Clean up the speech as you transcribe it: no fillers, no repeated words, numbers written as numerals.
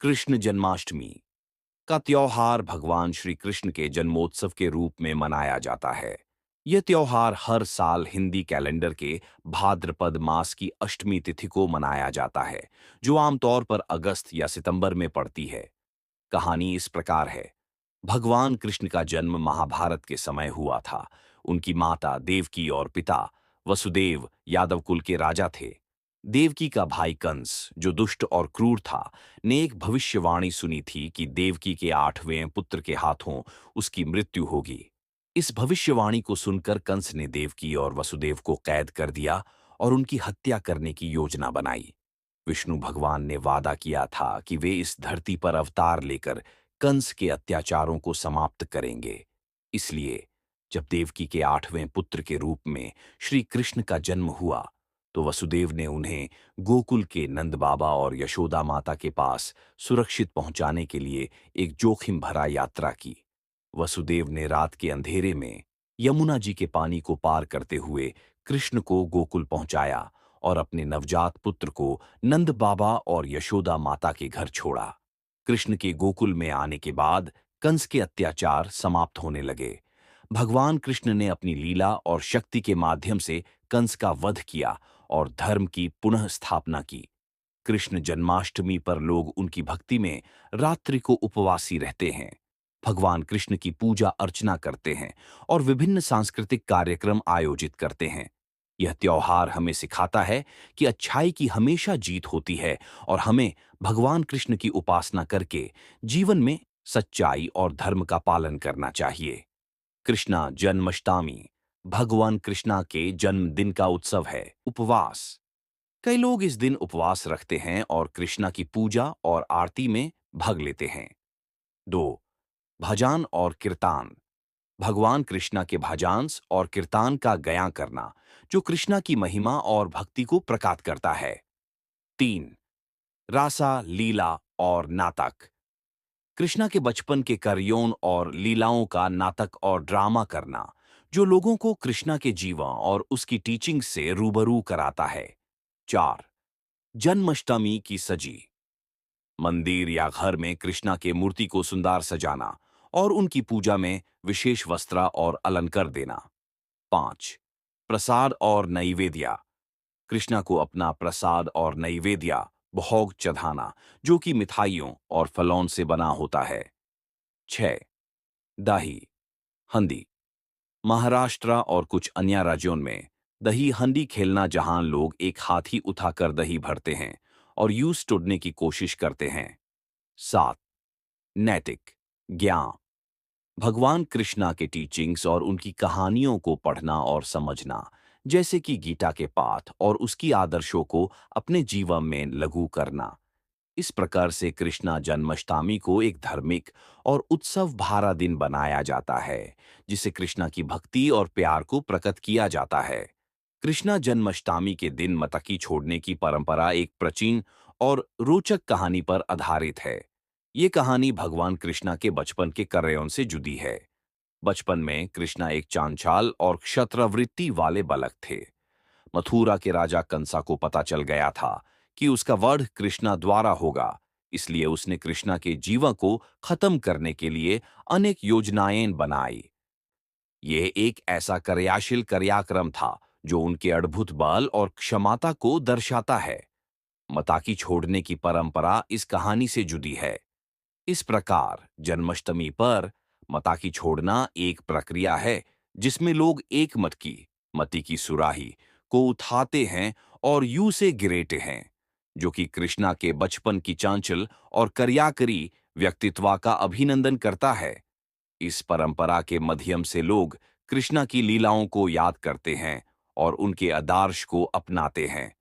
कृष्ण जन्माष्टमी का त्योहार भगवान श्री कृष्ण के जन्मोत्सव के रूप में मनाया जाता है। यह त्योहार हर साल हिंदी कैलेंडर के भाद्रपद मास की अष्टमी तिथि को मनाया जाता है, जो आमतौर पर अगस्त या सितंबर में पड़ती है। कहानी इस प्रकार है। भगवान कृष्ण का जन्म महाभारत के समय हुआ था। उनकी माता देवकी और पिता वसुदेव यादव कुल के राजा थे। देवकी का भाई कंस, जो दुष्ट और क्रूर था, ने एक भविष्यवाणी सुनी थी कि देवकी के 8वें पुत्र के हाथों उसकी मृत्यु होगी। इस भविष्यवाणी को सुनकर कंस ने देवकी और वसुदेव को कैद कर दिया और उनकी हत्या करने की योजना बनाई। विष्णु भगवान ने वादा किया था कि वे इस धरती पर अवतार लेकर कंस के अत्याचारों को समाप्त करेंगे। इसलिए जब देवकी के 8वें पुत्र के रूप में श्री कृष्ण का जन्म हुआ, तो वसुदेव ने उन्हें गोकुल के नंद बाबा और यशोदा माता के पास सुरक्षित पहुंचाने के लिए एक जोखिम भरा यात्रा की। वसुदेव ने रात के अंधेरे में यमुना जी के पानी को पार करते हुए कृष्ण को गोकुल पहुंचाया और अपने नवजात पुत्र को नंद बाबा और यशोदा माता के घर छोड़ा। कृष्ण के गोकुल में आने के बाद कंस के अत्याचार समाप्त होने लगे। भगवान कृष्ण ने अपनी लीला और शक्ति के माध्यम से कंस का वध किया और धर्म की पुनः स्थापना की। कृष्ण जन्माष्टमी पर लोग उनकी भक्ति में रात्रि को उपवासी रहते हैं, भगवान कृष्ण की पूजा अर्चना करते हैं और विभिन्न सांस्कृतिक कार्यक्रम आयोजित करते हैं। यह त्योहार हमें सिखाता है कि अच्छाई की हमेशा जीत होती है और हमें भगवान कृष्ण की उपासना करके जीवन में सच्चाई और धर्म का पालन करना चाहिए। कृष्णा जन्माष्टमी भगवान कृष्णा के जन्मदिन का उत्सव है। उपवास। कई लोग इस दिन उपवास रखते हैं और कृष्णा की पूजा और आरती में भाग लेते हैं। 2. भजन और कीर्तन। भगवान कृष्णा के भजन और कीर्तन का गायन करना, जो कृष्णा की महिमा और भक्ति को प्रकट करता है। 3. रासा लीला और नाटक। कृष्णा के बचपन के कार्यों और लीलाओं का नाटक और ड्रामा करना, जो लोगों को कृष्णा के जीवन और उसकी टीचिंग से रूबरू कराता है। 4. जन्माष्टमी की सजी। मंदिर या घर में कृष्णा के मूर्ति को सुंदर सजाना और उनकी पूजा में विशेष वस्त्र और अलंकार देना। 5. प्रसाद और नैवेद्य। कृष्णा को अपना प्रसाद और नैवेद्य भोग चढ़ाना, जो कि मिठाइयों और फलों से बना होता है। 6. दही हंडी। महाराष्ट्र और कुछ अन्य राज्यों में दही हंडी खेलना, जहां लोग एक हाथी उठाकर दही भरते हैं और यूं तोड़ने की कोशिश करते हैं। 7. नैतिक ज्ञान। भगवान कृष्णा के टीचिंग्स और उनकी कहानियों को पढ़ना और समझना, जैसे कि गीता के पाठ और उसकी आदर्शों को अपने जीवन में लागू करना। इस प्रकार से कृष्णा जन्माष्टमी को एक धार्मिक और उत्सव भरा दिन बनाया जाता है, जिसे कृष्णा की भक्ति और प्यार को प्रकट किया जाता है। कृष्णा जन्माष्टमी के दिन मटकी छोड़ने की परंपरा एक प्राचीन और रोचक कहानी पर आधारित है। ये कहानी भगवान कृष्णा के बचपन के कार्यों से जुड़ी है। बचपन में कृष्णा एक चांचल और क्षत्रवृत्ति वाले बालक थे। मथुरा के राजा कंसा को पता चल गया था कि उसका वध कृष्णा द्वारा होगा, इसलिए उसने कृष्णा के जीवन को खत्म करने के लिए अनेक योजनाएं बनाई। यह एक ऐसा क्रियाशील कार्यक्रम था जो उनके अद्भुत बल और क्षमता को दर्शाता है। मताकी छोड़ने की परंपरा इस कहानी से जुड़ी है। इस प्रकार जन्माष्टमी पर मताकी छोड़ना एक प्रक्रिया है, जिसमें लोग एक मती की सुराही को उठाते हैं और यूं से गिरेते हैं, जो कि कृष्णा के बचपन की चांचल और करियाकरी व्यक्तित्व का अभिनंदन करता है। इस परंपरा के माध्यम से लोग कृष्णा की लीलाओं को याद करते हैं और उनके आदर्श को अपनाते हैं।